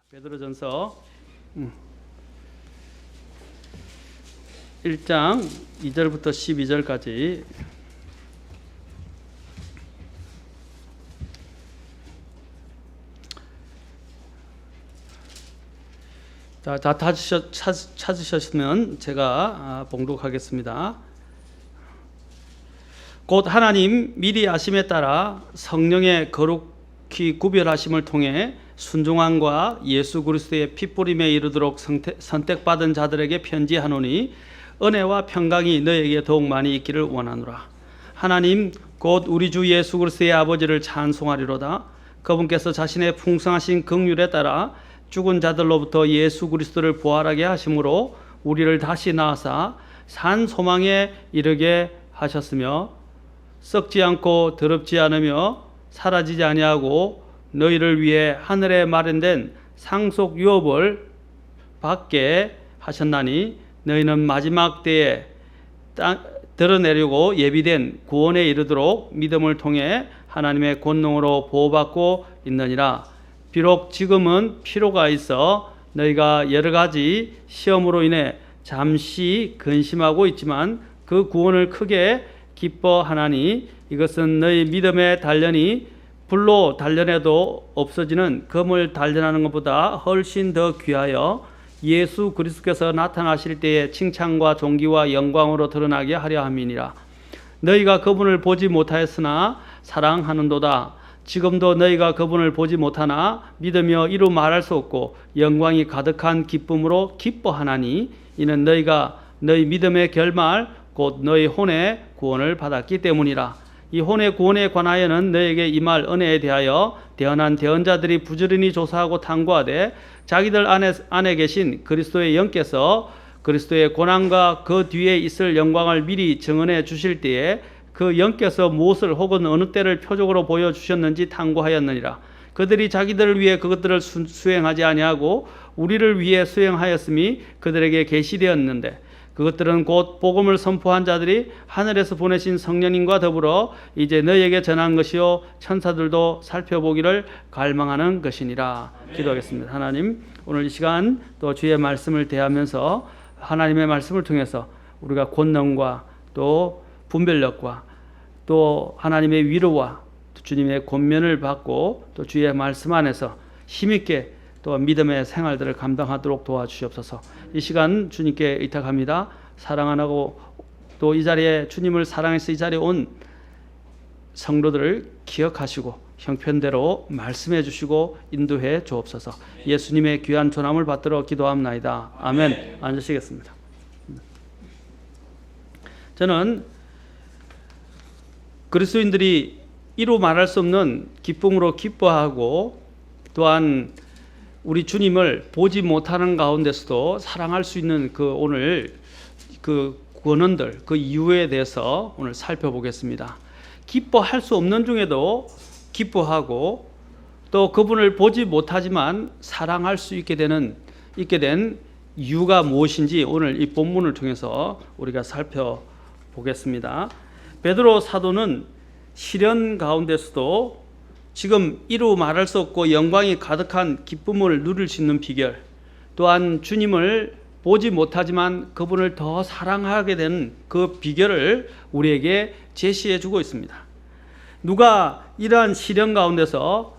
베드로전서 1장 2절부터 12절까지 다 찾으셨으면 제가 봉독하겠습니다. 곧 하나님 미리 아심에 따라 성령의 거룩히 구별하심을 통해 순종함과 예수 그리스도의 핏부림에 이르도록 선택받은 자들에게 편지하노니 은혜와 평강이 너에게 더욱 많이 있기를 원하노라. 하나님 곧 우리 주 예수 그리스도의 아버지를 찬송하리로다. 그분께서 자신의 풍성하신 긍휼에 따라 죽은 자들로부터 예수 그리스도를 부활하게 하심으로 우리를 다시 낳으사 산 소망에 이르게 하셨으며 썩지 않고 더럽지 않으며 사라지지 아니하고 너희를 위해 하늘에 마련된 상속 유업을 받게 하셨나니 너희는 마지막 때에 드러내려고 예비된 구원에 이르도록 믿음을 통해 하나님의 권능으로 보호받고 있느니라. 비록 지금은 필요가 있어 너희가 여러 가지 시험으로 인해 잠시 근심하고 있지만 그 구원을 크게 기뻐하나니 이것은 너희 믿음의 단련이 불로 단련해도 없어지는 금을 단련하는 것보다 훨씬 더 귀하여 예수 그리스도께서 나타나실 때에 칭찬과 존귀와 영광으로 드러나게 하려 함이니라. 너희가 그분을 보지 못하였으나 사랑하는도다. 지금도 너희가 그분을 보지 못하나 믿으며 이루 말할 수 없고 영광이 가득한 기쁨으로 기뻐하나니 이는 너희가 너희 믿음의 결말 곧 너희 혼의 구원을 받았기 때문이라. 이 혼의 구원에 관하여는 너에게 임할 은혜에 대하여 대언한 대언자들이 부지런히 조사하고 탐구하되 자기들 안에 계신 그리스도의 영께서 그리스도의 고난과 그 뒤에 있을 영광을 미리 증언해 주실 때에 그 영께서 무엇을 혹은 어느 때를 표적으로 보여주셨는지 탐구하였느니라. 그들이 자기들을 위해 그것들을 수행하지 아니하고 우리를 위해 수행하였음이 그들에게 계시되었는데 그것들은 곧 복음을 선포한 자들이 하늘에서 보내신 성령님과 더불어 이제 너희에게 전한 것이요 천사들도 살펴보기를 갈망하는 것이니라. 기도하겠습니다. 하나님, 오늘 이 시간 또 주의 말씀을 대하면서 하나님의 말씀을 통해서 우리가 권능과 또 분별력과 또 하나님의 위로와 주님의 권면을 받고 또 주의 말씀 안에서 힘있게 또 믿음의 생활들을 감당하도록 도와주시옵소서. 이 시간 주님께 의탁합니다. 사랑하고 또 이 자리에 주님을 사랑해서 이 자리에 온 성도들을 기억하시고 형편대로 말씀해 주시고 인도해 주옵소서. 예수님의 귀한 존함을 받들어 기도합나이다. 아멘. 앉으시겠습니다. 저는 그리스도인들이 이루 말할 수 없는 기쁨으로 기뻐하고 또한 우리 주님을 보지 못하는 가운데서도 사랑할 수 있는 그 오늘 그 권원들, 그 이유에 대해서 오늘 살펴보겠습니다. 기뻐할 수 없는 중에도 기뻐하고 또 그분을 보지 못하지만 사랑할 수 있게 된 이유가 무엇인지 오늘 이 본문을 통해서 우리가 살펴보겠습니다. 베드로 사도는 시련 가운데서도 지금 이루 말할 수 없고 영광이 가득한 기쁨을 누릴 수 있는 비결, 또한 주님을 보지 못하지만 그분을 더 사랑하게 된 그 비결을 우리에게 제시해 주고 있습니다. 누가 이러한 시련 가운데서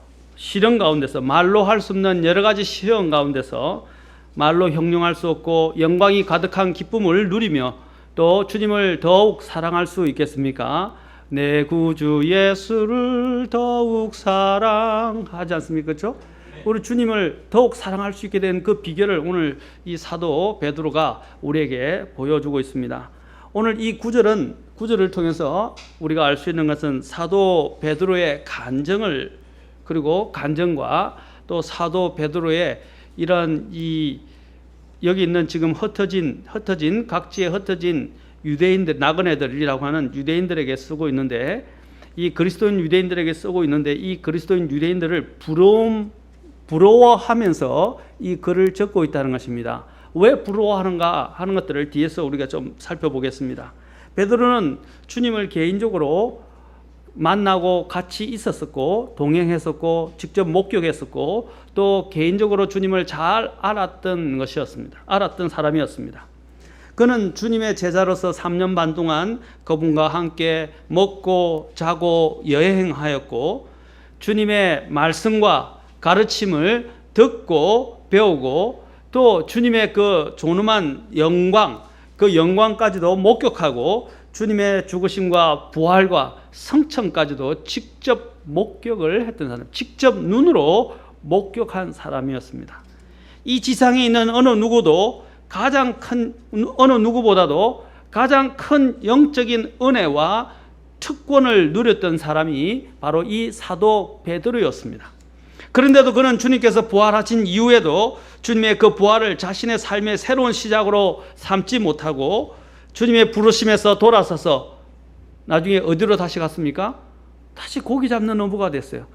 말로 할 수 없는 여러 가지 시련 가운데서 말로 형용할 수 없고 영광이 가득한 기쁨을 누리며 또 주님을 더욱 사랑할 수 있겠습니까? 내 구주 예수를 더욱 사랑하지 않습니까? 그렇죠? 우리 주님을 더욱 사랑할 수 있게 된 그 비결을 오늘 이 사도 베드로가 우리에게 보여주고 있습니다. 오늘 이 구절을 통해서 우리가 알 수 있는 것은 사도 베드로의 간증과 또 사도 베드로의 이런 여기 있는 지금 각지에 흩어진 유대인들, 나그네들이라고 하는 유대인들에게 쓰고 있는데, 이 그리스도인 유대인들에게 쓰고 있는데, 이 그리스도인 유대인들을 부러워하면서 이 글을 적고 있다는 것입니다. 왜 부러워하는가 하는 것들을 뒤에서 우리가 좀 살펴보겠습니다. 베드로는 주님을 개인적으로 만나고 같이 있었었고, 동행했었고, 직접 목격했었고, 또 개인적으로 주님을 잘 알았던 것이었습니다. 알았던 사람이었습니다. 그는 주님의 제자로서 3년 반 동안 그분과 함께 먹고 자고 여행하였고, 주님의 말씀과 가르침을 듣고 배우고, 또 주님의 그 존엄한 영광, 그 영광까지도 목격하고, 주님의 죽으심과 부활과 성천까지도 직접 목격을 했던 사람, 직접 눈으로 목격한 사람이었습니다. 이 지상에 있는 어느 누구보다도 가장 큰 영적인 은혜와 특권을 누렸던 사람이 바로 이 사도 베드로였습니다. 그런데도 그는 주님께서 부활하신 이후에도 주님의 그 부활을 자신의 삶의 새로운 시작으로 삼지 못하고, 주님의 부르심에서 돌아서서 나중에 어디로 다시 갔습니까? 다시 고기 잡는 어부가 됐어요.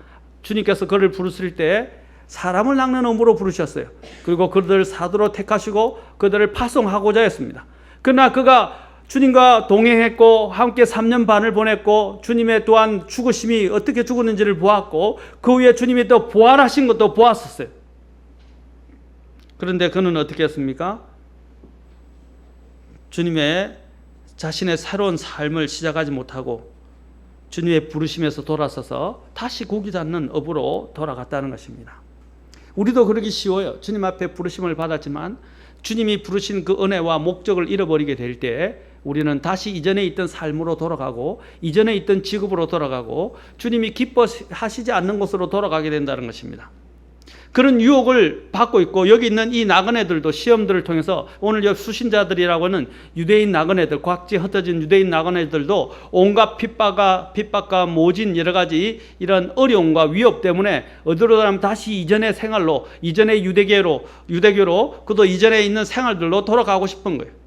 주님께서 그를 부르실 때 사람을 낚는 어부로 부르셨어요. 그리고 그들을 사도로 택하시고 그들을 파송하고자 했습니다. 그러나 그가 주님과 동행했고 함께 3년 반을 보냈고, 주님의 또한 죽으심이 어떻게 죽었는지를 보았고, 그 후에 주님이 또 부활하신 것도 보았었어요. 그런데 그는 어떻게 했습니까? 주님의 자신의 새로운 삶을 시작하지 못하고 주님의 부르심에서 돌아서서 다시 고기 잡는 업으로 돌아갔다는 것입니다. 우리도 그러기 쉬워요. 주님 앞에 부르심을 받았지만 주님이 부르신 그 은혜와 목적을 잃어버리게 될 때 우리는 다시 이전에 있던 삶으로 돌아가고, 이전에 있던 직업으로 돌아가고, 주님이 기뻐하시지 않는 곳으로 돌아가게 된다는 것입니다. 그런 유혹을 받고 있고, 여기 있는 이 나그네들도 시험들을 통해서, 오늘 수신자들이라고 하는 유대인 나그네들, 곽지 흩어진 유대인 나그네들도 온갖 핍박과 모진 여러 가지 이런 어려움과 위협 때문에 어디로 가면 다시 이전의 생활로, 이전의 유대교로 그도 이전에 있는 생활들로 돌아가고 싶은 거예요.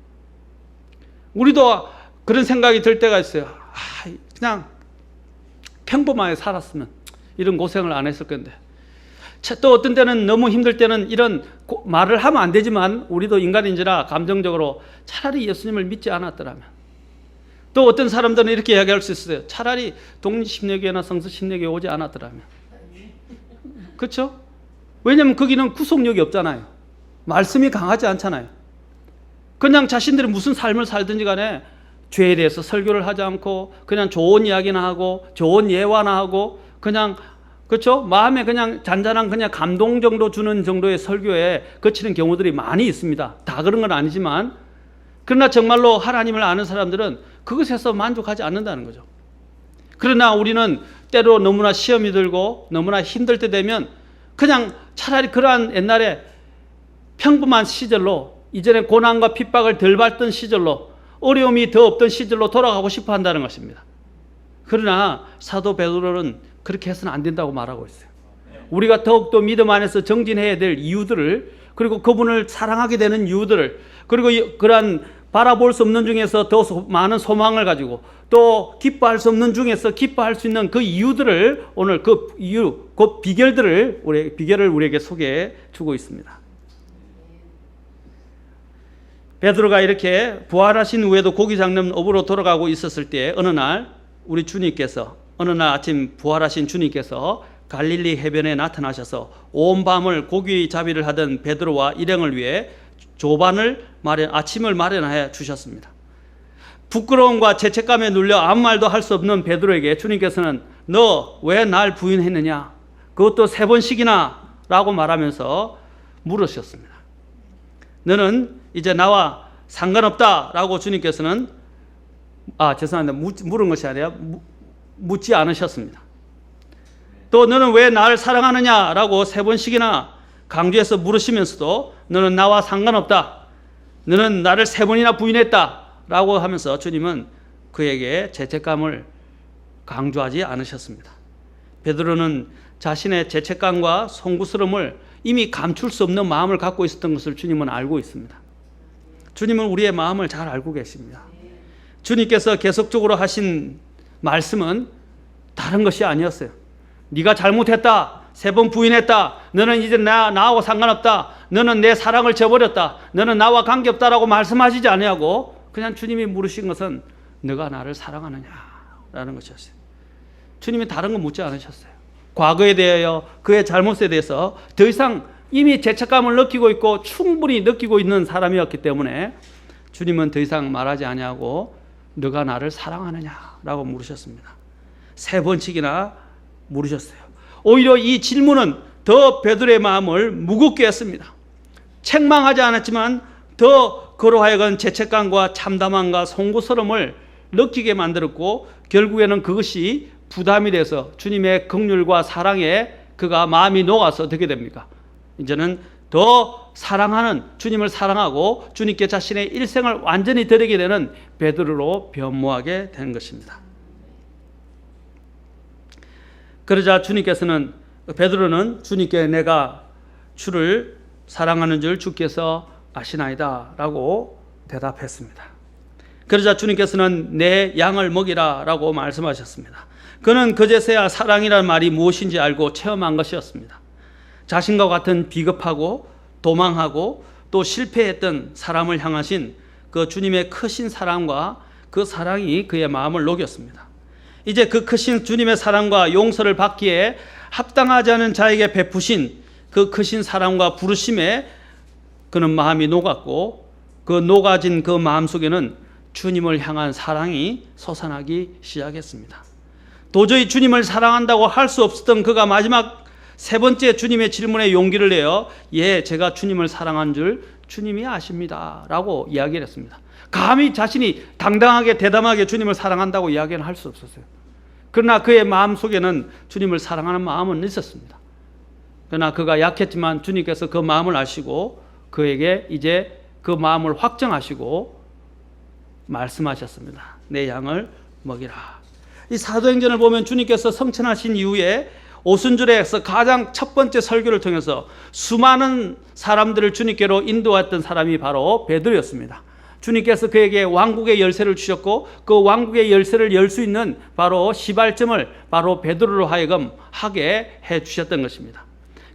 우리도 그런 생각이 들 때가 있어요. 그냥 평범하게 살았으면 이런 고생을 안 했을 건데. 또 어떤 때는 너무 힘들 때는 이런 말을 하면 안 되지만, 우리도 인간인지라 감정적으로 차라리 예수님을 믿지 않았더라면. 또 어떤 사람들은 이렇게 이야기할 수 있어요. 차라리 독립신뢰교회나 성서신뢰교회 오지 않았더라면. 그렇죠? 왜냐하면 거기는 구속력이 없잖아요. 말씀이 강하지 않잖아요. 그냥 자신들이 무슨 삶을 살든지 간에 죄에 대해서 설교를 하지 않고 그냥 좋은 이야기나 하고 좋은 예화나 하고, 그냥, 그렇죠? 마음에 그냥 잔잔한 그냥 감동 정도 주는 정도의 설교에 그치는 경우들이 많이 있습니다. 다 그런 건 아니지만, 그러나 정말로 하나님을 아는 사람들은 그것에서 만족하지 않는다는 거죠. 그러나 우리는 때로 너무나 시험이 들고 너무나 힘들 때 되면 그냥 차라리 그러한 옛날에 평범한 시절로, 이전에 고난과 핍박을 덜 받던 시절로, 어려움이 더 없던 시절로 돌아가고 싶어 한다는 것입니다. 그러나 사도 베드로는 그렇게 해서는 안 된다고 말하고 있어요. 우리가 더욱더 믿음 안에서 정진해야 될 이유들을, 그리고 그분을 사랑하게 되는 이유들을, 그리고 그러한 바라볼 수 없는 중에서 더 많은 소망을 가지고, 또 기뻐할 수 없는 중에서 기뻐할 수 있는 그 이유들을, 오늘 그 이유, 그 비결을 우리에게 소개해 주고 있습니다. 베드로가 이렇게 부활하신 후에도 고기 잡는 업으로 돌아가고 있었을 때, 어느 날 아침 부활하신 주님께서 갈릴리 해변에 나타나셔서 온 밤을 고기 잡이를 하던 베드로와 일행을 위해 아침을 마련하여 주셨습니다. 부끄러움과 죄책감에 눌려 아무 말도 할 수 없는 베드로에게 주님께서는 너 왜 날 부인했느냐? 그것도 3번씩이나 라고 말하면서 물으셨습니다. 너는 이제 나와 상관없다라고 주님께서는 물은 것이 아니라 묻지 않으셨습니다. 또 너는 왜 나를 사랑하느냐라고 3번씩이나 강조해서 물으시면서도 너는 나와 상관없다, 너는 나를 3번이나 부인했다라고 하면서 주님은 그에게 죄책감을 강조하지 않으셨습니다. 베드로는 자신의 죄책감과 송구스러움을 이미 감출 수 없는 마음을 갖고 있었던 것을 주님은 알고 있습니다. 주님은 우리의 마음을 잘 알고 계십니다. 주님께서 계속적으로 하신 말씀은 다른 것이 아니었어요. 네가 잘못했다. 3번 부인했다. 너는 이제 나하고 상관없다. 너는 내 사랑을 저버렸다. 너는 나와 관계없다라고 말씀하시지 아니하고 그냥 주님이 물으신 것은 너가 나를 사랑하느냐라는 것이었어요. 주님이 다른 거 묻지 않으셨어요. 과거에 대하여 그의 잘못에 대해서 더 이상 이미 죄책감을 느끼고 있고 충분히 느끼고 있는 사람이었기 때문에 주님은 더 이상 말하지 아니하고 너가 나를 사랑하느냐라고 물으셨습니다. 3번씩이나 물으셨어요. 오히려 이 질문은 더 베드로의 마음을 무겁게 했습니다. 책망하지 않았지만 더 그로 하여금 죄책감과 참담함과 송구스러움을 느끼게 만들었고 결국에는 그것이 부담이 돼서 주님의 긍휼과 사랑에 그가 마음이 녹아서 어떻게 됩니까? 이제는 더 사랑하는 주님을 사랑하고 주님께 자신의 일생을 완전히 드리게 되는 베드로로 변모하게 된 것입니다. 그러자 주님께서는 베드로는 주님께 내가 주를 사랑하는 줄 주께서 아시나이다 라고 대답했습니다. 그러자 주님께서는 내 양을 먹이라 라고 말씀하셨습니다. 그는 그제서야 사랑이라는 말이 무엇인지 알고 체험한 것이었습니다. 자신과 같은 비겁하고 도망하고 또 실패했던 사람을 향하신 그 주님의 크신 사랑과 그 사랑이 그의 마음을 녹였습니다. 이제 그 크신 주님의 사랑과 용서를 받기에 합당하지 않은 자에게 베푸신 그 크신 사랑과 부르심에 그는 마음이 녹았고 그 녹아진 그 마음 속에는 주님을 향한 사랑이 솟아나기 시작했습니다. 도저히 주님을 사랑한다고 할 수 없었던 그가 마지막 3번째 주님의 질문에 용기를 내어 예, 제가 주님을 사랑한 줄 주님이 아십니다 라고 이야기를 했습니다. 감히 자신이 당당하게 대담하게 주님을 사랑한다고 이야기는 할 수 없었어요. 그러나 그의 마음 속에는 주님을 사랑하는 마음은 있었습니다. 그러나 그가 약했지만 주님께서 그 마음을 아시고 그에게 이제 그 마음을 확정하시고 말씀하셨습니다. 내 양을 먹이라. 이 사도행전을 보면 주님께서 성천하신 이후에 오순절에서 가장 첫 번째 설교를 통해서 수많은 사람들을 주님께로 인도했던 사람이 바로 베드로였습니다. 주님께서 그에게 왕국의 열쇠를 주셨고 그 왕국의 열쇠를 열 수 있는 바로 시발점을 바로 베드로로 하여금 하게 해 주셨던 것입니다.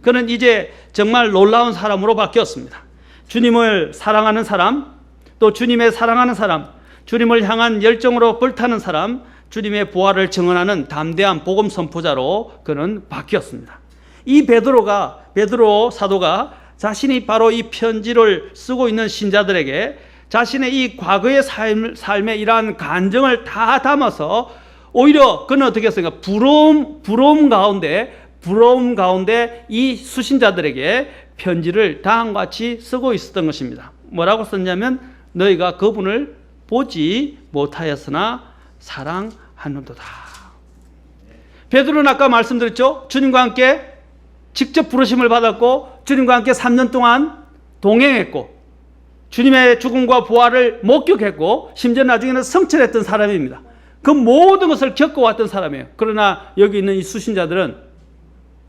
그는 이제 정말 놀라운 사람으로 바뀌었습니다. 주님을 사랑하는 사람, 또 주님의 사랑하는 사람, 주님을 향한 열정으로 불타는 사람, 주님의 부활을 증언하는 담대한 복음 선포자로 그는 바뀌었습니다. 이 베드로 사도가 자신이 바로 이 편지를 쓰고 있는 신자들에게 자신의 이 과거의 삶에 이러한 간증을 다 담아서 오히려 그는 어떻게 했습니까? 부러움 가운데 이 수신자들에게 편지를 다음과 같이 쓰고 있었던 것입니다. 뭐라고 썼냐면 너희가 그분을 보지 못하였으나 사랑하는도다. 베드로는 아까 말씀드렸죠. 주님과 함께 직접 부르심을 받았고 주님과 함께 3년 동안 동행했고 주님의 죽음과 부활을 목격했고 심지어 나중에는 성찰했던 사람입니다. 그 모든 것을 겪어왔던 사람이에요. 그러나 여기 있는 이 수신자들은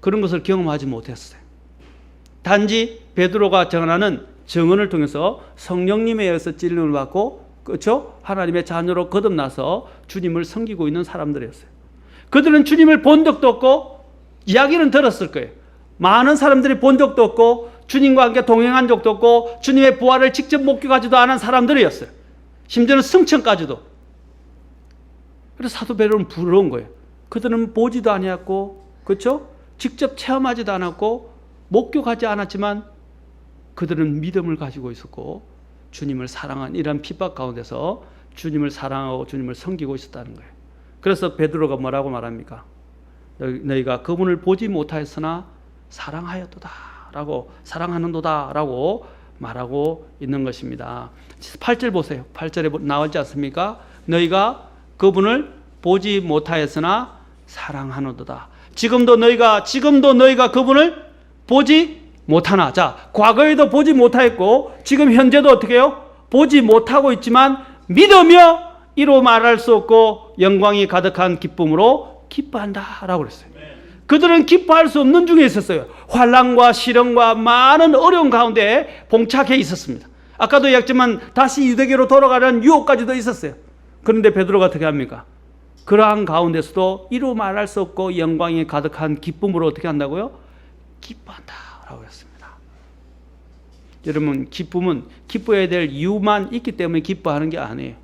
그런 것을 경험하지 못했어요. 단지 베드로가 전하는 증언을 통해서 성령님에 의해서 찔림을 받고 그렇죠? 하나님의 자녀로 거듭나서 주님을 섬기고 있는 사람들이었어요. 그들은 주님을 본 적도 없고 이야기는 들었을 거예요. 많은 사람들이 본 적도 없고 주님과 함께 동행한 적도 없고 주님의 부활을 직접 목격하지도 않은 사람들이었어요. 심지어는 승천까지도. 그래서 사도 베드로는 부러운 거예요. 그들은 보지도 아니었고 그렇죠? 직접 체험하지도 않았고 목격하지 않았지만 그들은 믿음을 가지고 있었고 주님을 사랑한 이런 핍박 가운데서 주님을 사랑하고 주님을 섬기고 있었다는 거예요. 그래서 베드로가 뭐라고 말합니까? 너희가 그분을 보지 못하였으나 사랑하였도다 라고 사랑하는도다 라고 말하고 있는 것입니다. 8절 보세요. 8절에 나오지 않습니까? 너희가 그분을 보지 못하였으나 사랑하는도다. 지금도 너희가 그분을 보지 못하나. 자, 과거에도 보지 못하였고 지금 현재도 어떻게 해요? 보지 못하고 있지만 믿으며 이로 말할 수 없고 영광이 가득한 기쁨으로 기뻐한다 라고 그랬어요. 그들은 기뻐할 수 없는 중에 있었어요. 환난과 시련과 많은 어려운 가운데 봉착해 있었습니다. 아까도 이야기했지만 다시 유대교로 돌아가는 유혹까지도 있었어요. 그런데 베드로가 어떻게 합니까? 그러한 가운데서도 이루 말할 수 없고 영광이 가득한 기쁨으로 어떻게 한다고요? 기뻐한다라고 했습니다. 여러분, 기쁨은 기뻐해야 될 이유만 있기 때문에 기뻐하는 게 아니에요.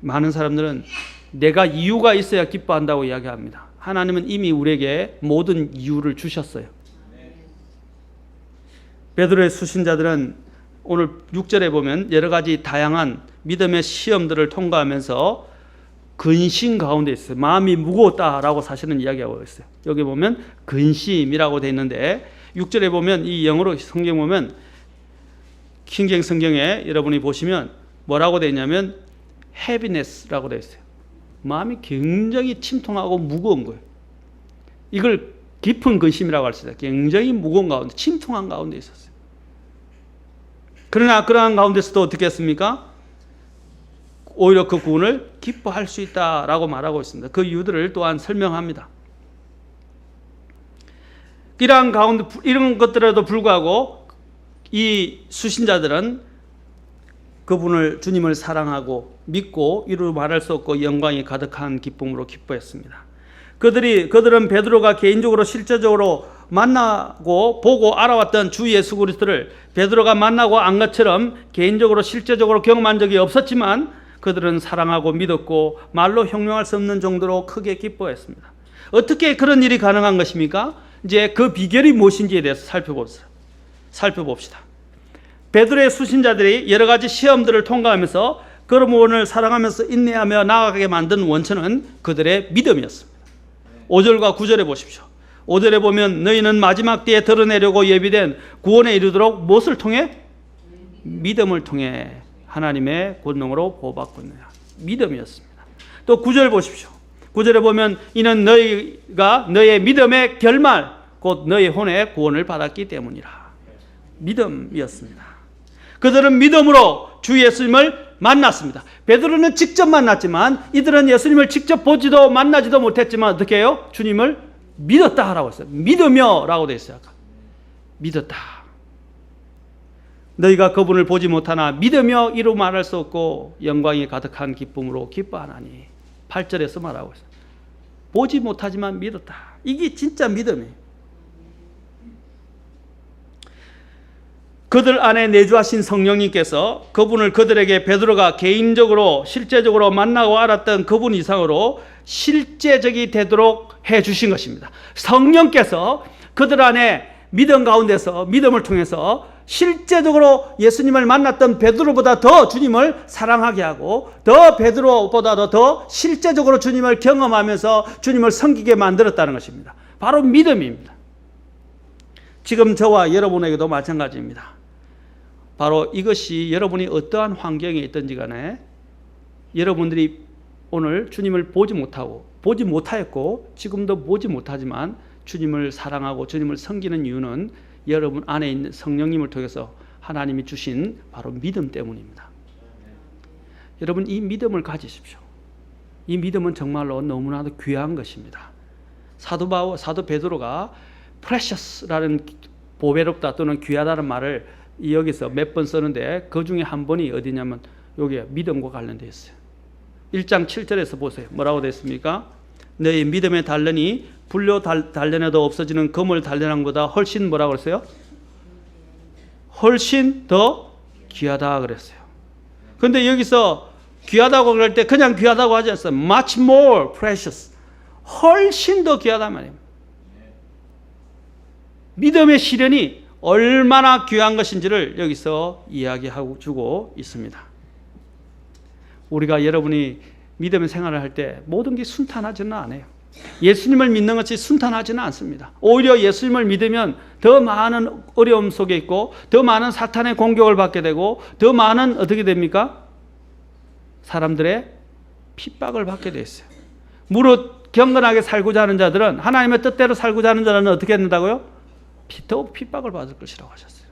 많은 사람들은 내가 이유가 있어야 기뻐한다고 이야기합니다. 하나님은 이미 우리에게 모든 이유를 주셨어요. 베드로의 수신자들은 오늘 6절에 보면 여러 가지 다양한 믿음의 시험들을 통과하면서 근심 가운데 있어요. 마음이 무거웠다라고 사실은 이야기하고 있어요. 여기 보면 근심이라고 되어 있는데 6절에 보면 이 영어로 성경 보면 킹제임스 성경에 여러분이 보시면 뭐라고 되어 있냐면 heaviness라고 되어 있어요. 마음이 굉장히 침통하고 무거운 거예요. 이걸 깊은 근심이라고 할 수 있어요. 굉장히 무거운 가운데, 침통한 가운데 있었어요. 그러나 그러한 가운데서도 어떻게 했습니까? 오히려 그 구원을 기뻐할 수 있다라고 말하고 있습니다. 그 이유들을 또한 설명합니다. 이러한 가운데, 이런 것들에도 불구하고 이 수신자들은 그분을, 주님을 사랑하고 믿고 이루 말할 수 없고 영광이 가득한 기쁨으로 기뻐했습니다. 그들은 베드로가 개인적으로 실제적으로 만나고 보고 알아왔던 주 예수 그리스도를 베드로가 만나고 안 것처럼 개인적으로 실제적으로 경험한 적이 없었지만 그들은 사랑하고 믿었고 말로 형용할 수 없는 정도로 크게 기뻐했습니다. 어떻게 그런 일이 가능한 것입니까? 이제 그 비결이 무엇인지에 대해서 살펴봅시다. 베드로의 수신자들이 여러 가지 시험들을 통과하면서 그분을 사랑하면서 인내하며 나아가게 만든 원천은 그들의 믿음이었습니다. 5절과 9절에 보십시오. 5절에 보면 너희는 마지막 때에 드러내려고 예비된 구원에 이르도록 무엇을 통해? 믿음을 통해 하나님의 권능으로 보호받고 있느냐. 믿음이었습니다. 또 9절 보십시오. 9절에 보면 이는 너희가 너의 믿음의 결말 곧 너의 혼의 구원을 받았기 때문이라. 믿음이었습니다. 그들은 믿음으로 주 예수님을 만났습니다. 베드로는 직접 만났지만 이들은 예수님을 직접 보지도 만나지도 못했지만 어떻게 해요? 주님을 믿었다 라고 했어요. 믿으며 라고 되어 있어요. 믿었다. 너희가 그분을 보지 못하나 믿으며 이루 말할 수 없고 영광이 가득한 기쁨으로 기뻐하나니. 8절에서 말하고 있어요. 보지 못하지만 믿었다. 이게 진짜 믿음이에요. 그들 안에 내주하신 성령님께서 그분을 그들에게 베드로가 개인적으로 실제적으로 만나고 알았던 그분 이상으로 실제적이 되도록 해 주신 것입니다. 성령께서 그들 안에 믿음 가운데서 믿음을 통해서 실제적으로 예수님을 만났던 베드로보다 더 주님을 사랑하게 하고 더 베드로보다도 더 실제적으로 주님을 경험하면서 주님을 섬기게 만들었다는 것입니다. 바로 믿음입니다. 지금 저와 여러분에게도 마찬가지입니다. 바로 이것이 여러분이 어떠한 환경에 있든지 간에 여러분들이 오늘 주님을 보지 못하였고 지금도 보지 못하지만 주님을 사랑하고 주님을 섬기는 이유는 여러분 안에 있는 성령님을 통해서 하나님이 주신 바로 믿음 때문입니다. 여러분 이 믿음을 가지십시오. 이 믿음은 정말로 너무나도 귀한 것입니다. 사도 베드로가 precious라는 보배롭다 또는 귀하다는 말을 여기서 몇 번 쓰는데 그 중에 한 번이 어디냐면 여기에 믿음과 관련되어 있어요. 1장 7절에서 보세요. 뭐라고 되어 있습니까? 너희 믿음의 단련이 불료 단련에도 없어지는 금을 단련한 것보다 훨씬 뭐라고 그랬어요? 훨씬 더 귀하다 그랬어요. 그런데 여기서 귀하다고 그럴 때 그냥 귀하다고 하지 않았어요. much more precious. 훨씬 더 귀하다 말입니다. 믿음의 시련이 얼마나 귀한 것인지를 여기서 이야기하고 주고 있습니다. 우리가 여러분이 믿음의 생활을 할 때 모든 게 순탄하지는 않아요. 예수님을 믿는 것이 순탄하지는 않습니다. 오히려 예수님을 믿으면 더 많은 어려움 속에 있고 더 많은 사탄의 공격을 받게 되고 더 많은 어떻게 됩니까? 사람들의 핍박을 받게 됐어요. 무릇 경건하게 살고자 하는 자들은 하나님의 뜻대로 살고자 하는 자는 어떻게 된다고요? 더욱 핍박을 받을 것이라고 하셨어요.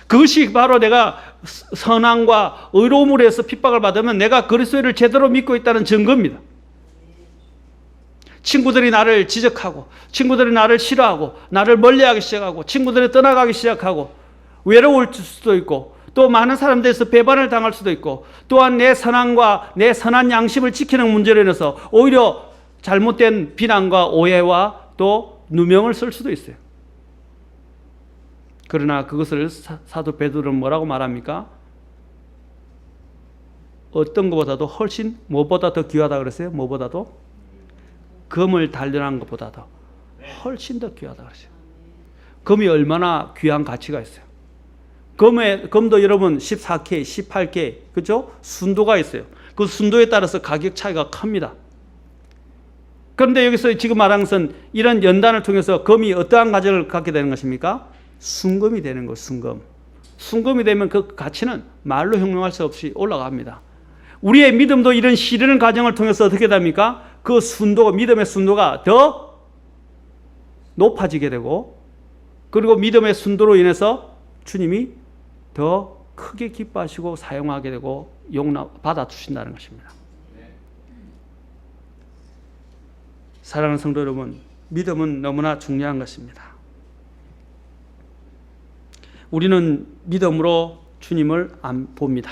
그것이 바로 내가 선함과 의로움으로 해서 핍박을 받으면 내가 그리스도를 제대로 믿고 있다는 증거입니다. 친구들이 나를 지적하고 친구들이 나를 싫어하고 나를 멀리하기 시작하고 친구들이 떠나가기 시작하고 외로울 수도 있고 또 많은 사람들에서 배반을 당할 수도 있고, 또한 내 선함과 내 선한 양심을 지키는 문제로 인해서 오히려 잘못된 비난과 오해와 또 누명을 쓸 수도 있어요. 그러나 그것을 사도 베드로는 뭐라고 말합니까? 어떤 것보다도 훨씬 뭐보다 더 귀하다 그랬어요? 뭐보다도? 금을 단련한 것보다도 훨씬 더 귀하다 그랬어요. 금이 얼마나 귀한 가치가 있어요. 금도 여러분 14K, 18K, 그렇죠? 순도가 있어요. 그 순도에 따라서 가격 차이가 큽니다. 그런데 여기서 지금 말한 것은 이런 연단을 통해서 금이 어떠한 가치를 갖게 되는 것입니까? 순금이 되는 거, 순금. 순금이 되면 그 가치는 말로 형용할 수 없이 올라갑니다. 우리의 믿음도 이런 시련의 과정을 통해서 어떻게 됩니까? 그 순도가, 믿음의 순도가 더 높아지게 되고, 그리고 믿음의 순도로 인해서 주님이 더 크게 기뻐하시고 사용하게 되고 받아주신다는 것입니다. 사랑하는 성도 여러분, 믿음은 너무나 중요한 것입니다. 우리는 믿음으로 주님을 안 봅니다.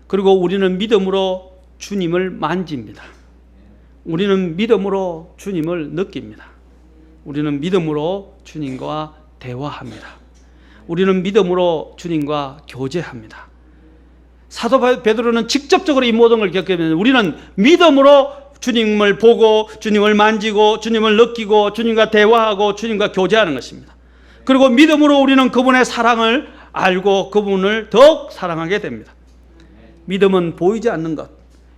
그리고 우리는 믿음으로 주님을 만집니다. 우리는 믿음으로 주님을 느낍니다. 우리는 믿음으로 주님과 대화합니다. 우리는 믿음으로 주님과 교제합니다. 사도 베드로는 직접적으로 이 모든 걸 겪게 되면 우리는 믿음으로 주님을 보고 주님을 만지고 주님을 느끼고 주님과 대화하고 주님과 교제하는 것입니다. 그리고 믿음으로 우리는 그분의 사랑을 알고 그분을 더욱 사랑하게 됩니다. 믿음은 보이지 않는 것,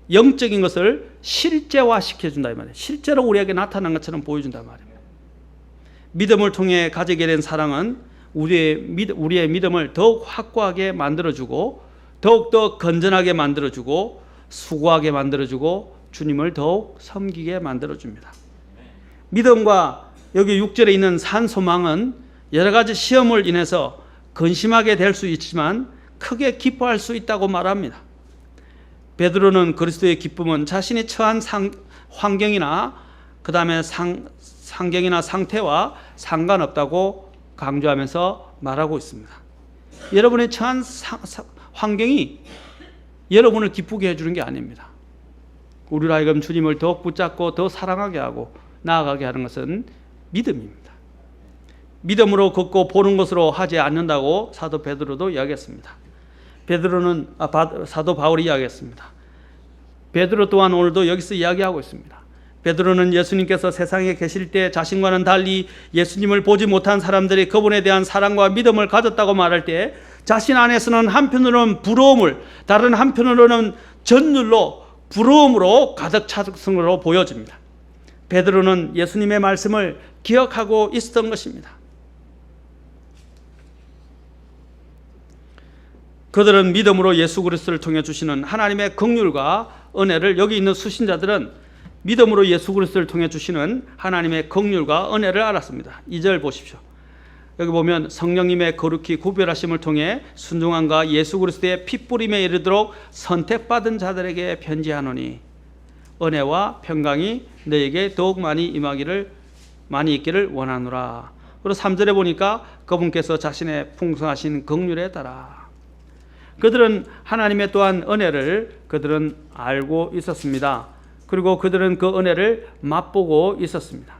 영적인 것을 실제화시켜준다 이 말이에요. 실제로 우리에게 나타난 것처럼 보여준다 이 말입니다. 믿음을 통해 가지게 된 사랑은 우리의 믿음을 더욱 확고하게 만들어주고 더욱더 건전하게 만들어주고 수고하게 만들어주고 주님을 더욱 섬기게 만들어줍니다. 믿음과 여기 6절에 있는 산 소망은 여러 가지 시험을 인해서 근심하게 될 수 있지만 크게 기뻐할 수 있다고 말합니다. 베드로는 그리스도의 기쁨은 자신이 처한 환경이나 그 다음에 상경이나 상태와 상관없다고 강조하면서 말하고 있습니다. 여러분의 처한 환경이 여러분을 기쁘게 해주는 게 아닙니다. 우리로 하여금 주님을 더욱 붙잡고 더 사랑하게 하고 나아가게 하는 것은 믿음입니다. 믿음으로 걷고 보는 것으로 하지 않는다고 사도 베드로도 이야기했습니다. 사도 바울이 이야기했습니다. 베드로 또한 오늘도 여기서 이야기하고 있습니다. 베드로는 예수님께서 세상에 계실 때 자신과는 달리 예수님을 보지 못한 사람들이 그분에 대한 사랑과 믿음을 가졌다고 말할 때 자신 안에서는 한편으로는 부러움을, 다른 한편으로는 전율로 부러움으로 가득 찼은 것으로 보여집니다. 베드로는 예수님의 말씀을 기억하고 있었던 것입니다. 그들은 믿음으로 예수 그리스도를 통해 주시는 하나님의 긍휼과 은혜를, 여기 있는 수신자들은 믿음으로 예수 그리스도를 통해 주시는 하나님의 긍휼과 은혜를 알았습니다. 2절 보십시오. 여기 보면 성령님의 거룩히 구별하심을 통해 순종함과 예수 그리스도의 핏부림에 이르도록 선택받은 자들에게 편지하노니 은혜와 평강이 너에게 더욱 많이 있기를 원하노라. 그리고 3절에 보니까 그분께서 자신의 풍성하신 긍휼에 따라 그들은 하나님의 또한 은혜를 그들은 알고 있었습니다. 그리고 그들은 그 은혜를 맛보고 있었습니다.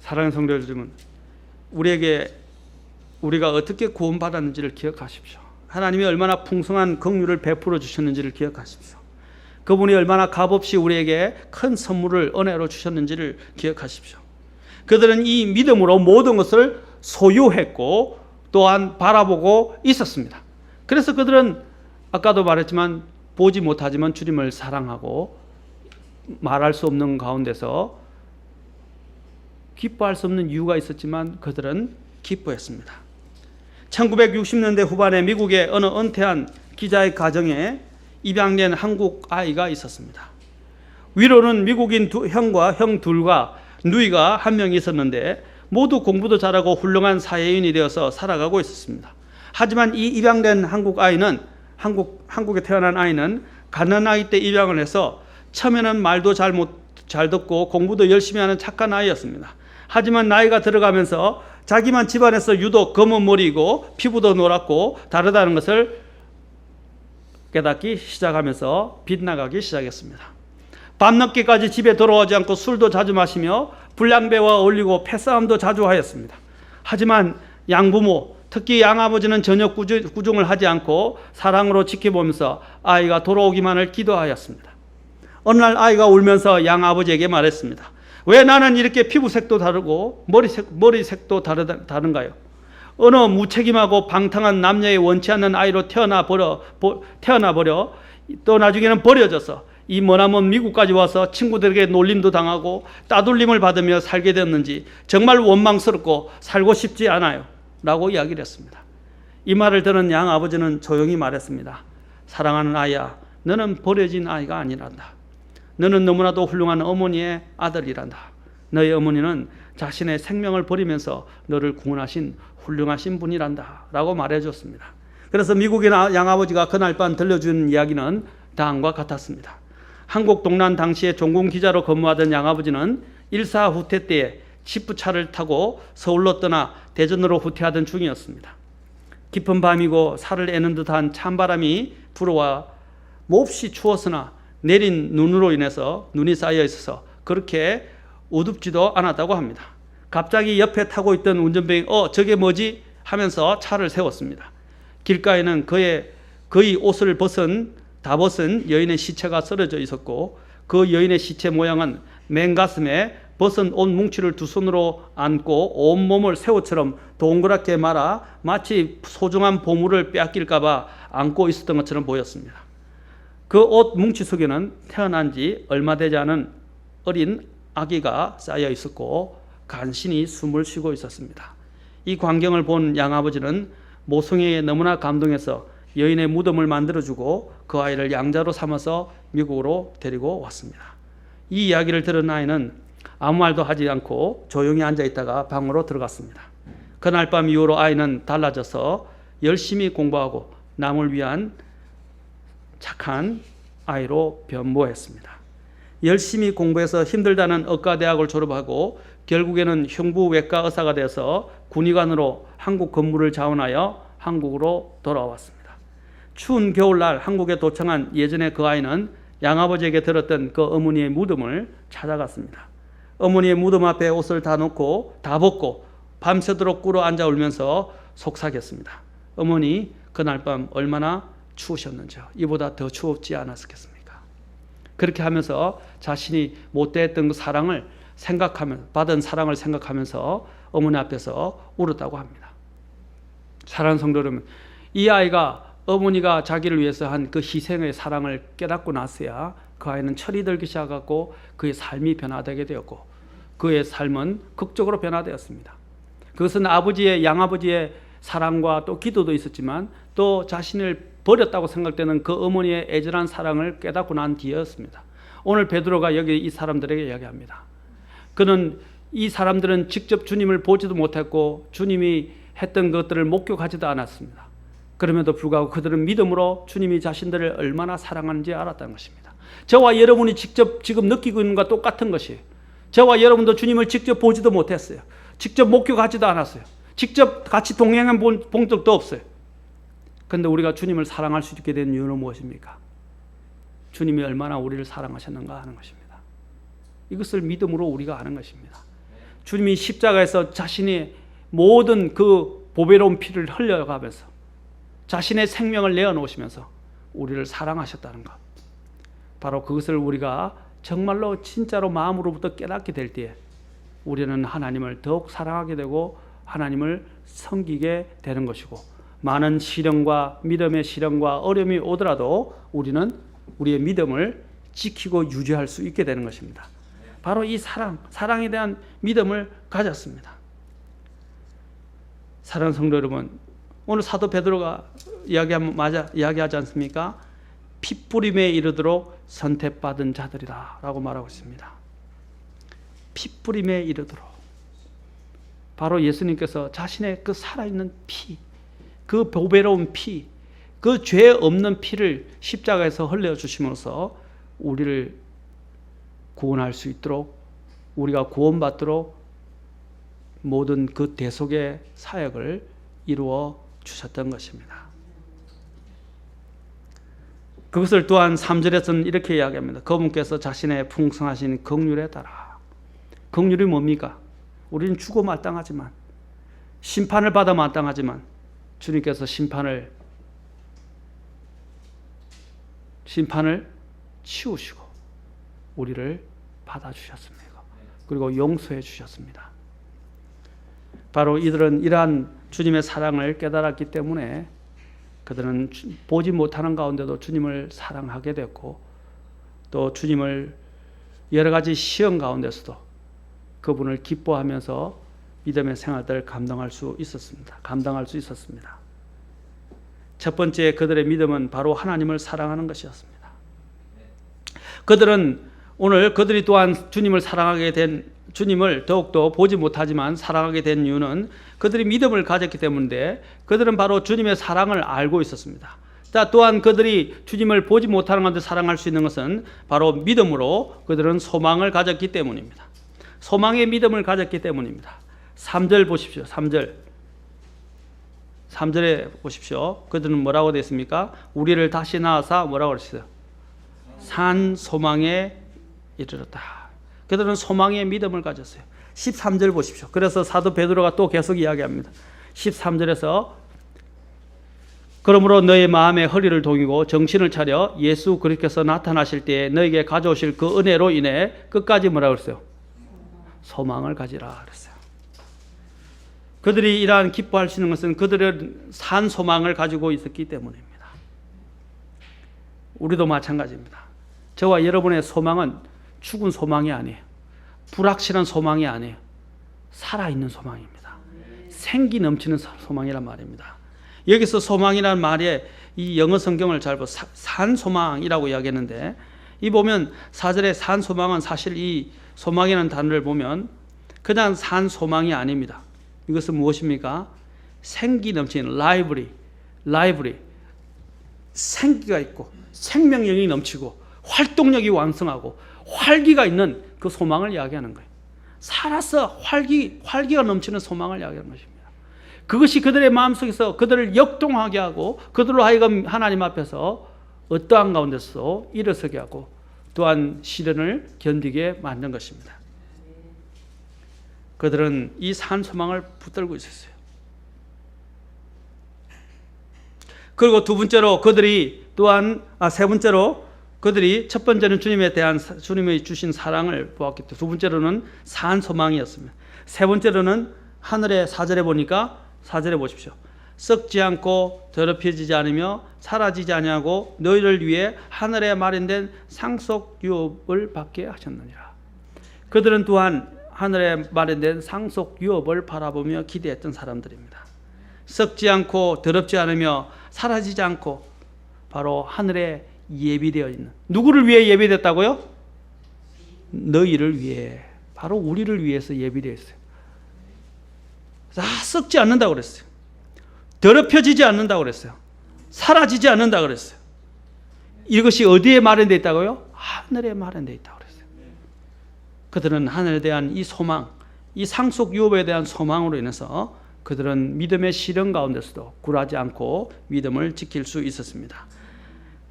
사랑하는 성도 여러분, 우리가 어떻게 구원받았는지를 기억하십시오. 하나님이 얼마나 풍성한 긍휼을 베풀어 주셨는지를 기억하십시오. 그분이 얼마나 값없이 우리에게 큰 선물을 은혜로 주셨는지를 기억하십시오. 그들은 이 믿음으로 모든 것을 소유했고 또한 바라보고 있었습니다. 그래서 그들은 아까도 말했지만 보지 못하지만 주님을 사랑하고 말할 수 없는 가운데서 기뻐할 수 없는 이유가 있었지만 그들은 기뻐했습니다. 1960년대 후반에 미국의 어느 은퇴한 기자의 가정에 입양된 한국 아이가 있었습니다. 위로는 미국인 형과 형 둘과 누이가 한 명 있었는데 모두 공부도 잘하고 훌륭한 사회인이 되어서 살아가고 있었습니다. 하지만 이 입양된 한국에 태어난 아이는 가난아이 때 입양을 해서 처음에는 말도 잘 듣고 공부도 열심히 하는 착한 아이였습니다. 하지만 나이가 들어가면서 자기만 집안에서 유독 검은 머리이고 피부도 노랗고 다르다는 것을 깨닫기 시작하면서 빗나가기 시작했습니다. 밤늦게까지 집에 돌아오지 않고 술도 자주 마시며 불량배와 어울리고 패싸움도 자주 하였습니다. 하지만 양부모, 특히 양아버지는 전혀 구중을 하지 않고 사랑으로 지켜보면서 아이가 돌아오기만을 기도하였습니다. 어느 날 아이가 울면서 양아버지에게 말했습니다. 왜 나는 이렇게 피부색도 다르고 머리색도 다른가요? 어느 무책임하고 방탕한 남녀의 원치 않는 아이로 태어나 버려 또 나중에는 버려져서 이 머나먼 미국까지 와서 친구들에게 놀림도 당하고 따돌림을 받으며 살게 되었는지 정말 원망스럽고 살고 싶지 않아요 라고 이야기를 했습니다. 이 말을 들은 양 아버지는 조용히 말했습니다. 사랑하는 아이야, 너는 버려진 아이가 아니란다. 너는 너무나도 훌륭한 어머니의 아들이란다. 너의 어머니는 자신의 생명을 버리면서 너를 구원하신 훌륭하신 분이란다 라고 말해줬습니다. 그래서 미국의 양아버지가 그날 밤 들려준 이야기는 다음과 같았습니다. 한국 동란 당시에 종군 기자로 근무하던 양아버지는 일사 후퇴 때에 지프차를 타고 서울로 떠나 대전으로 후퇴하던 중이었습니다. 깊은 밤이고 살을 애는 듯한 찬바람이 불어와 몹시 추웠으나 내린 눈으로 인해서 눈이 쌓여 있어서 그렇게 어둡지도 않았다고 합니다. 갑자기 옆에 타고 있던 운전병이 저게 뭐지? 하면서 차를 세웠습니다. 길가에는 거의 옷을 다 벗은 여인의 시체가 쓰러져 있었고 그 여인의 시체 모양은 맨가슴에 벗은 옷 뭉치를 두 손으로 안고 온몸을 새우처럼 동그랗게 말아 마치 소중한 보물을 빼앗길까 봐 안고 있었던 것처럼 보였습니다. 그 옷 뭉치 속에는 태어난 지 얼마 되지 않은 어린 아기가 쌓여 있었고 간신히 숨을 쉬고 있었습니다. 이 광경을 본 양아버지는 모성애에 너무나 감동해서 여인의 무덤을 만들어주고 그 아이를 양자로 삼아서 미국으로 데리고 왔습니다. 이 이야기를 들은 아이는 아무 말도 하지 않고 조용히 앉아있다가 방으로 들어갔습니다. 그날 밤 이후로 아이는 달라져서 열심히 공부하고 남을 위한 착한 아이로 변모했습니다. 열심히 공부해서 힘들다는 의과대학을 졸업하고 결국에는 흉부외과 의사가 되어서 군의관으로 한국 근무를 자원하여 한국으로 돌아왔습니다. 추운 겨울날 한국에 도착한 예전에 그 아이는 양아버지에게 들었던 그 어머니의 무덤을 찾아갔습니다. 어머니의 무덤 앞에 옷을 다 벗고 밤새도록 꿇어 앉아 울면서 속삭였습니다. 어머니, 그날 밤 얼마나 추우셨는지요. 이보다 더 추웠지 않았겠습니까? 그렇게 하면서 자신이 못됐던 그 사랑을 받은 사랑을 생각하면서 어머니 앞에서 울었다고 합니다. 사랑하는 성도 여러분, 이 아이가 어머니가 자기를 위해서 한 그 희생의 사랑을 깨닫고 나서야 그 아이는 철이 들기 시작하고 그의 삶이 변화되게 되었고 그의 삶은 극적으로 변화되었습니다. 그것은 양아버지의 사랑과 또 기도도 있었지만 또 자신을 버렸다고 생각되는 그 어머니의 애절한 사랑을 깨닫고 난 뒤였습니다. 오늘 베드로가 여기 이 사람들에게 이야기합니다. 이 사람들은 직접 주님을 보지도 못했고 주님이 했던 것들을 목격하지도 않았습니다. 그럼에도 불구하고 그들은 믿음으로 주님이 자신들을 얼마나 사랑하는지 알았다는 것입니다. 저와 여러분이 직접 지금 느끼고 있는 것과 똑같은 것이에요. 저와 여러분도 주님을 직접 보지도 못했어요. 직접 목격하지도 않았어요. 직접 같이 동행한 본 적도 없어요. 그런데 우리가 주님을 사랑할 수 있게 된 이유는 무엇입니까? 주님이 얼마나 우리를 사랑하셨는가 하는 것입니다. 이것을 믿음으로 우리가 아는 것입니다. 주님이 십자가에서 자신의 모든 그 보배로운 피를 흘려가면서 자신의 생명을 내어놓으시면서 우리를 사랑하셨다는 것, 바로 그것을 우리가 정말로 진짜로 마음으로부터 깨닫게 될 때에 우리는 하나님을 더욱 사랑하게 되고 하나님을 섬기게 되는 것이고 많은 시련과 믿음의 시련과 어려움이 오더라도 우리는 우리의 믿음을 지키고 유지할 수 있게 되는 것입니다. 바로 이 사랑에 대한 믿음을 가졌습니다. 사랑하는 성도 여러분, 오늘 사도 베드로가 이야기하지 않습니까? 핏부림에 이르도록 선택받은 자들이다 라고 말하고 있습니다. 핏부림에 이르도록, 바로 예수님께서 자신의 그 살아있는 피, 그 보배로운 피, 그 죄 없는 피를 십자가에서 흘려주심으로써 우리를 구원할 수 있도록, 우리가 구원받도록 모든 그 대속의 사역을 이루어 주셨던 것입니다. 그것을 또한 3절에서는 이렇게 이야기합니다. 그분께서 자신의 풍성하신 긍휼에 따라. 긍휼이 뭡니까? 우리는 죽어 마땅하지만, 심판을 받아 마땅하지만 주님께서 심판을 치우시고 우리를 받아주셨습니다. 그리고 용서해 주셨습니다. 바로 이들은 이러한 주님의 사랑을 깨달았기 때문에 그들은 보지 못하는 가운데도 주님을 사랑하게 됐고, 또 주님을 여러 가지 시험 가운데서도 그분을 기뻐하면서 믿음의 생활들을 감당할 수 있었습니다. 첫 번째 그들의 믿음은 바로 하나님을 사랑하는 것이었습니다. 그들이 또한 주님을 사랑하게 된, 주님을 더욱더 보지 못하지만 사랑하게 된 이유는 그들이 믿음을 가졌기 때문인데, 그들은 바로 주님의 사랑을 알고 있었습니다. 또한 그들이 주님을 보지 못하는 가운데 사랑할 수 있는 것은 바로 믿음으로 그들은 소망을 가졌기 때문입니다. 소망의 믿음을 가졌기 때문입니다. 3절 보십시오. 3절에 보십시오. 그들은 뭐라고 되어 있습니까? 우리를 다시 낳아서 뭐라고 그랬어요? 산 소망에 이르렀다. 그들은 소망의 믿음을 가졌어요. 13절 보십시오. 그래서 사도 베드로가 또 계속 이야기합니다. 13절에서 그러므로 너의 마음의 허리를 동이고 정신을 차려 예수 그리스도께서 나타나실 때에 너에게 가져오실 그 은혜로 인해 끝까지 뭐라고 그랬어요? 소망을 가지라 그랬어요. 그들이 이러한 기뻐할 수 있는 것은 그들은 산 소망을 가지고 있었기 때문입니다. 우리도 마찬가지입니다. 저와 여러분의 소망은 죽은 소망이 아니에요. 불확실한 소망이 아니에요. 살아있는 소망입니다. 생기 넘치는 소망이란 말입니다. 여기서 소망이라는 말에 이 영어 성경을 잘 보면 산 소망이라고 이야기했는데, 이 보면 4절에 산 소망은 사실 이 소망이라는 단어를 보면 그냥 산 소망이 아닙니다. 이것은 무엇입니까? 생기 넘치는 라이브리, 생기가 있고 생명력이 넘치고 활동력이 왕성하고 활기가 있는 그 소망을 이야기하는 거예요. 살아서 활기가 넘치는 소망을 이야기하는 것입니다. 그것이 그들의 마음속에서 그들을 역동하게 하고 그들로 하여금 하나님 앞에서 어떠한 가운데서 일어서게 하고 또한 시련을 견디게 만든 것입니다. 그들은 이 산 소망을 붙들고 있었어요. 그리고 세 번째로 그들이 첫 번째는 주님의 주신 사랑을 보았기 때문에 두 번째로는 산 소망이었습니다. 세 번째로는 하늘의 4절에 보니까 4절에 보십시오. 썩지 않고 더럽혀지지 않으며 사라지지 아니하고 너희를 위해 하늘에 마련된 상속 유업을 받게 하셨느니라. 그들은 또한 하늘에 마련된 상속 유업을 바라보며 기대했던 사람들입니다. 썩지 않고 더럽지 않으며 사라지지 않고 바로 하늘에 예비되어 있는, 누구를 위해 예비됐다고요? 너희를 위해, 바로 우리를 위해서 예비되어 있어요. 썩지 않는다고 그랬어요. 더럽혀지지 않는다고 그랬어요. 사라지지 않는다고 그랬어요. 이것이 어디에 마련되어 있다고요? 하늘에 마련되어 있다고 그랬어요. 그들은 하늘에 대한 이 소망, 이 상속 유업에 대한 소망으로 인해서 그들은 믿음의 시련 가운데서도 굴하지 않고 믿음을 지킬 수 있었습니다.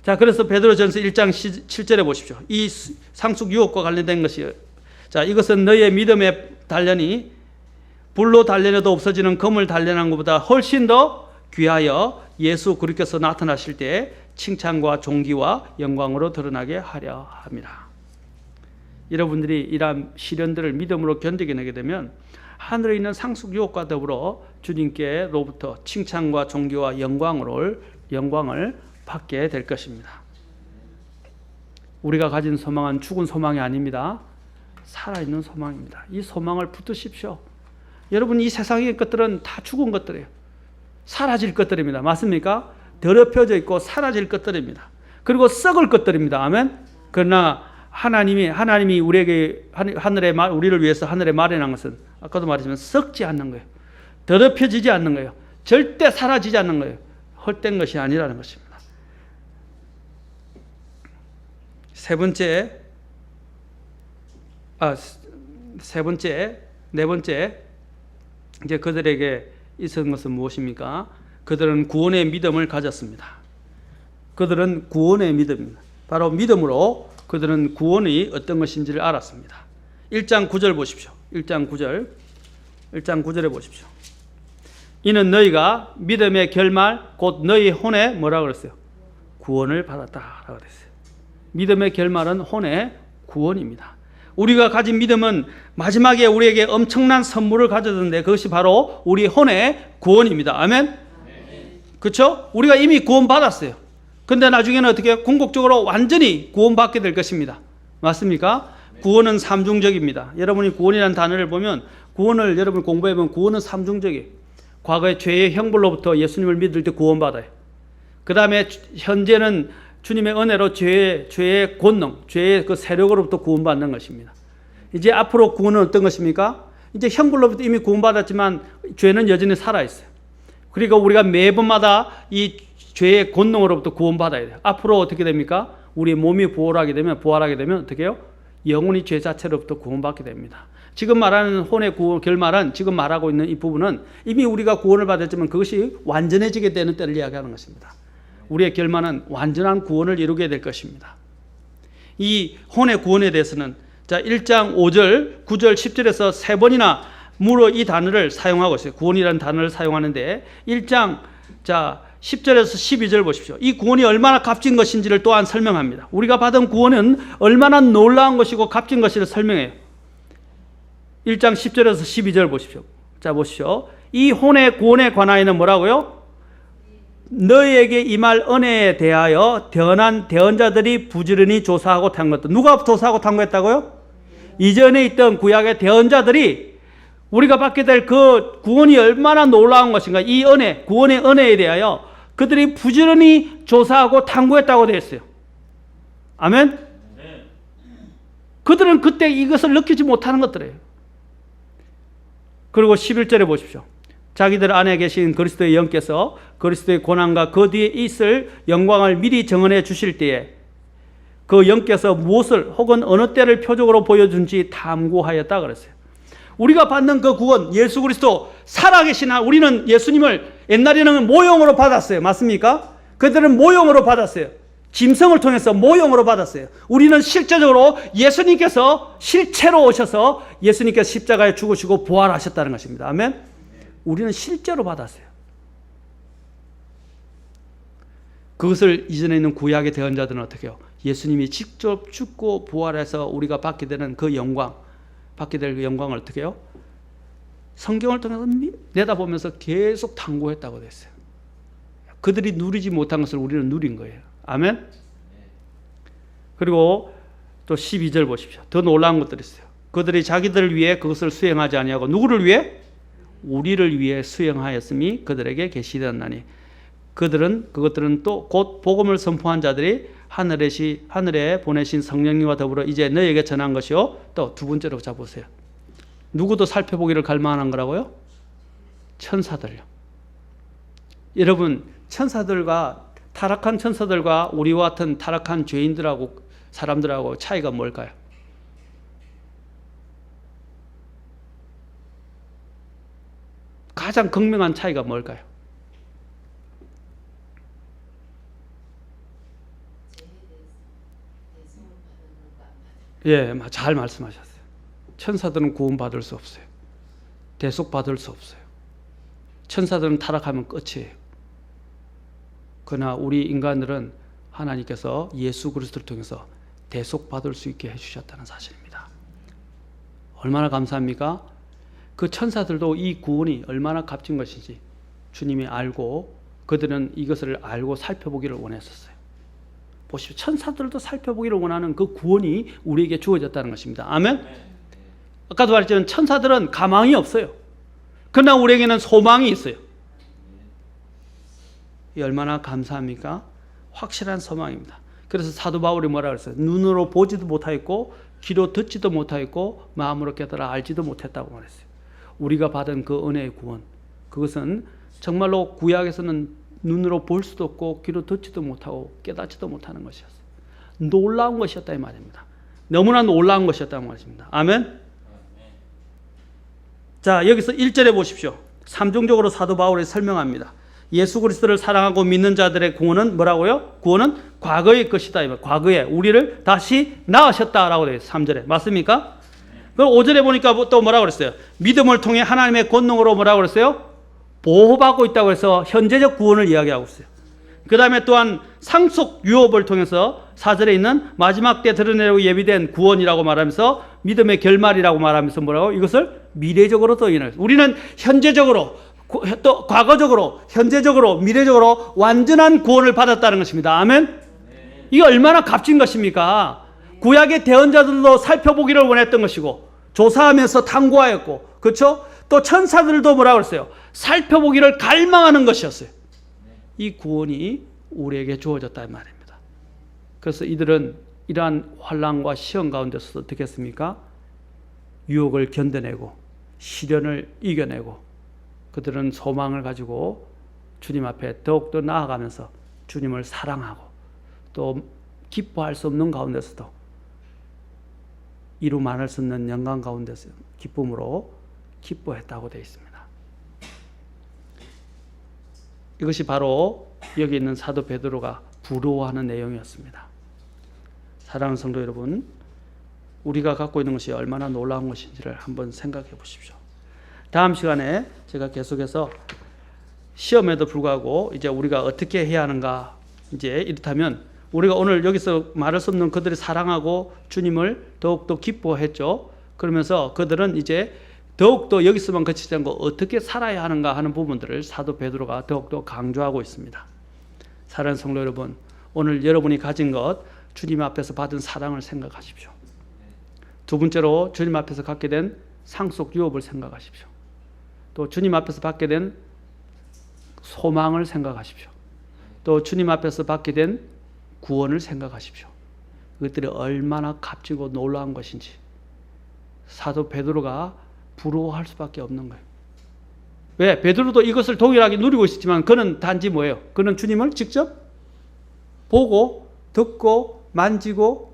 자, 그래서 베드로전서 1장 7절에 보십시오. 이 상속 유업과 관련된 것이, 자, 이것은 너희의 믿음의 단련이 불로 단련해도 없어지는 금을 단련한 것보다 훨씬 더 귀하여 예수 그리스도께서 나타나실 때 칭찬과 존귀와 영광으로 드러나게 하려 합니다. 여러분들이 이러한 시련들을 믿음으로 견디게 되면 하늘에 있는 상속 유업과 더불어 주님께로부터 칭찬과 존귀와 영광을 받게 될 것입니다. 우리가 가진 소망은 죽은 소망이 아닙니다. 살아있는 소망입니다. 이 소망을 붙드십시오. 여러분, 이 세상의 것들은 다 죽은 것들이에요. 사라질 것들입니다. 맞습니까? 더럽혀져 있고 사라질 것들입니다. 그리고 썩을 것들입니다. 아멘. 그러나 하나님이 우리에게 우리를 위해서 하늘에 마련한 것은 아까도 말했지만 썩지 않는 거예요. 더럽혀지지 않는 거예요. 절대 사라지지 않는 거예요. 헛된 것이 아니라는 것입니다. 네 번째, 이제 그들에게 있었던 것은 무엇입니까? 그들은 구원의 믿음을 가졌습니다. 그들은 구원의 믿음입니다. 바로 믿음으로 그들은 구원이 어떤 것인지를 알았습니다. 1장 9절 보십시오. 1장 9절에 보십시오. 이는 너희가 믿음의 결말 곧 너희 혼에 뭐라 그랬어요? 구원을 받았다라고 그랬어요. 믿음의 결말은 혼의 구원입니다. 우리가 가진 믿음은 마지막에 우리에게 엄청난 선물을 가져줬는데 그것이 바로 우리 혼의 구원입니다. 아멘? 그렇죠? 우리가 이미 구원받았어요. 근데 나중에는 어떻게 궁극적으로 완전히 구원받게 될 것입니다. 맞습니까? 구원은 삼중적입니다. 여러분이 구원이라는 단어를 보면 구원을 여러분 공부해보면 구원은 삼중적이에요. 과거에 죄의 형벌로부터 예수님을 믿을 때 구원받아요. 그 다음에 현재는 주님의 은혜로 죄의 권능, 죄의 그 세력으로부터 구원받는 것입니다. 이제 앞으로 구원은 어떤 것입니까? 이제 형벌로부터 이미 구원받았지만 죄는 여전히 살아있어요. 그리고 우리가 매번마다 이 죄의 권능으로부터 구원받아야 돼요. 앞으로 어떻게 됩니까? 우리 몸이 부활하게 되면 어떻게 해요? 영혼이 죄 자체로부터 구원받게 됩니다. 지금 말하는 혼의 구원 결말은 지금 말하고 있는 이 부분은 이미 우리가 구원을 받았지만 그것이 완전해지게 되는 때를 이야기하는 것입니다. 우리의 결말은 완전한 구원을 이루게 될 것입니다. 이 혼의 구원에 대해서는 자 1장 5절, 9절, 10절에서 세 번이나 무려 이 단어를 사용하고 있어요. 구원이라는 단어를 사용하는데 1장 자 10절에서 12절 보십시오. 이 구원이 얼마나 값진 것인지를 또한 설명합니다. 우리가 받은 구원은 얼마나 놀라운 것이고 값진 것인지를 설명해요. 1장 10절에서 12절 보십시오. 자 보십시오. 이 혼의 구원에 관하여는 뭐라고요? 너희에게 임할 은혜에 대하여 대언한 대언자들이 부지런히 조사하고 탐구했다. 누가 조사하고 탐구했다고요? 이전에 있던 구약의 대언자들이 우리가 받게 될 그 구원이 얼마나 놀라운 것인가, 이 은혜, 구원의 은혜에 대하여 그들이 부지런히 조사하고 탐구했다고 되어 있어요. 아멘? 그들은 그때 이것을 느끼지 못하는 것들이에요. 그리고 11절에 보십시오. 자기들 안에 계신 그리스도의 영께서 그리스도의 고난과 그 뒤에 있을 영광을 미리 정언해 주실 때에 그 영께서 무엇을 혹은 어느 때를 표적으로 보여준지 탐구하였다 그랬어요. 우리가 받는 그 구원, 예수 그리스도 살아계신 한 우리는 예수님을 옛날에는 모형으로 받았어요. 맞습니까? 그들은 모형으로 받았어요. 짐승을 통해서 모형으로 받았어요. 우리는 실제적으로 예수님께서 실체로 오셔서 예수님께서 십자가에 죽으시고 부활하셨다는 것입니다. 아멘? 우리는 실제로 받았어요. 그것을 이전에 있는 구약의 대언자들은 어떻게 해요? 예수님이 직접 죽고 부활해서 우리가 받게 되는 그 영광, 받게 될 그 영광을 어떻게 해요? 성경을 통해서 내다보면서 계속 탐구했다고 됐어요. 그들이 누리지 못한 것을 우리는 누린 거예요. 아멘? 그리고 또 12절 보십시오. 더 놀라운 것들이 있어요. 그들이 자기들을 위해 그것을 수행하지 아니하고 누구를 위해? 우리를 위해 수행하였음이 그들에게 계시되었나니 그것들은 또 곧 복음을 선포한 자들이 하늘에 보내신 성령님과 더불어 이제 너희에게 전한 것이요. 또 두 번째로 잡으세요. 누구도 살펴보기를 갈망하는 거라고요? 천사들요. 여러분, 천사들과 타락한 천사들과 우리와 같은 타락한 죄인들하고 사람들하고 차이가 뭘까요? 가장 극명한 차이가 뭘까요? 예, 잘 말씀하셨어요. 천사들은 구원받을 수 없어요. 대속받을 수 없어요. 천사들은 타락하면 끝이에요. 그러나 우리 인간들은 하나님께서 예수 그리스도를 통해서 대속받을 수 있게 해주셨다는 사실입니다. 얼마나 감사합니까? 그 천사들도 이 구원이 얼마나 값진 것인지 주님이 알고 그들은 이것을 알고 살펴보기를 원했었어요. 보십시오. 천사들도 살펴보기를 원하는 그 구원이 우리에게 주어졌다는 것입니다. 아멘? 아까도 말했지만 천사들은 가망이 없어요. 그러나 우리에게는 소망이 있어요. 이 얼마나 감사합니까? 확실한 소망입니다. 그래서 사도 바울이 뭐라 그랬어요? 눈으로 보지도 못하였고 귀로 듣지도 못하였고 마음으로 깨달아 알지도 못했다고 말했어요. 우리가 받은 그 은혜의 구원, 그것은 정말로 구약에서는 눈으로 볼 수도 없고 귀로 듣지도 못하고 깨닫지도 못하는 것이었어요. 놀라운 것이었다 이 말입니다. 너무나 놀라운 것이었다는 말입니다. 아멘? 자, 여기서 1절에 보십시오. 삼중적으로 사도 바울이 설명합니다. 예수 그리스도를 사랑하고 믿는 자들의 구원은 뭐라고요? 구원은 과거의 것이다. 과거에 우리를 다시 낳으셨다라고 되어 있어요. 3절에. 맞습니까? 그럼 5절에 보니까 또 뭐라고 그랬어요? 믿음을 통해 하나님의 권능으로 뭐라고 그랬어요? 보호받고 있다고 해서 현재적 구원을 이야기하고 있어요. 그 다음에 또한 상속 유업을 통해서 4절에 있는 마지막 때 드러내려고 예비된 구원이라고 말하면서 믿음의 결말이라고 말하면서 뭐라고? 이것을 미래적으로 또 인할. 우리는 현재적으로 또 과거적으로 현재적으로 미래적으로 완전한 구원을 받았다는 것입니다. 아멘. 이게 얼마나 값진 것입니까? 구약의 대언자들도 살펴보기를 원했던 것이고 조사하면서 탐구하였고, 그렇죠? 또 천사들도 뭐라고 그랬어요? 살펴보기를 갈망하는 것이었어요. 이 구원이 우리에게 주어졌다는 말입니다. 그래서 이들은 이러한 환난과 시험 가운데서 어떻게 했습니까? 유혹을 견뎌내고 시련을 이겨내고 그들은 소망을 가지고 주님 앞에 더욱더 나아가면서 주님을 사랑하고 또 기뻐할 수 없는 가운데서도 이루 말할 수 없는 영광 가운데서 기쁨으로 기뻐했다고 되어 있습니다. 이것이 바로 여기 있는 사도 베드로가 부러워하는 내용이었습니다. 사랑하는 성도 여러분, 우리가 갖고 있는 것이 얼마나 놀라운 것인지를 한번 생각해 보십시오. 다음 시간에 제가 계속해서 시험에도 불구하고 이제 우리가 어떻게 해야 하는가, 이제 이렇다면 우리가 오늘 여기서 말할 수 없는 그들이 사랑하고 주님을 더욱더 기뻐했죠. 그러면서 그들은 이제 더욱더 여기서만 그치지 않고 어떻게 살아야 하는가 하는 부분들을 사도 베드로가 더욱더 강조하고 있습니다. 사랑하는 성도 여러분, 오늘 여러분이 가진 것, 주님 앞에서 받은 사랑을 생각하십시오. 두 번째로 주님 앞에서 갖게 된 상속 유업을 생각하십시오. 또 주님 앞에서 받게 된 소망을 생각하십시오. 또 주님 앞에서 받게 된 구원을 생각하십시오. 그것들이 얼마나 값지고 놀라운 것인지 사도 베드로가 부러워할 수밖에 없는 거예요. 왜? 베드로도 이것을 동일하게 누리고 있었지만 그는 단지 뭐예요? 그는 주님을 직접 보고 듣고 만지고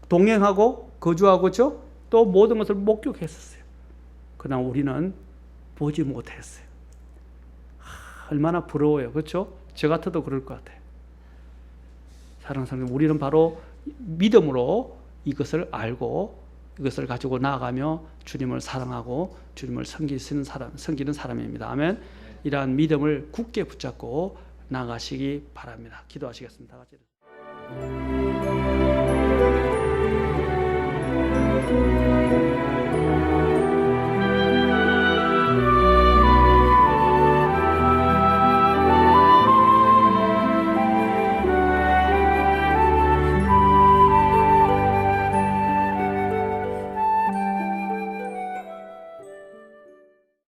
동행하고 거주하고 그렇죠? 또 모든 것을 목격했었어요. 그러나 우리는 보지 못했어요. 얼마나 부러워요. 그렇죠? 저 같아도 그럴 것 같아요. 사랑하는 성도, 우리는 바로 믿음으로 이것을 알고 이것을 가지고 나아가며 주님을 사랑하고 주님을 섬기는 사람입니다. 아멘. 이러한 믿음을 굳게 붙잡고 나아가시기 바랍니다. 기도하시겠습니다. 다 같이.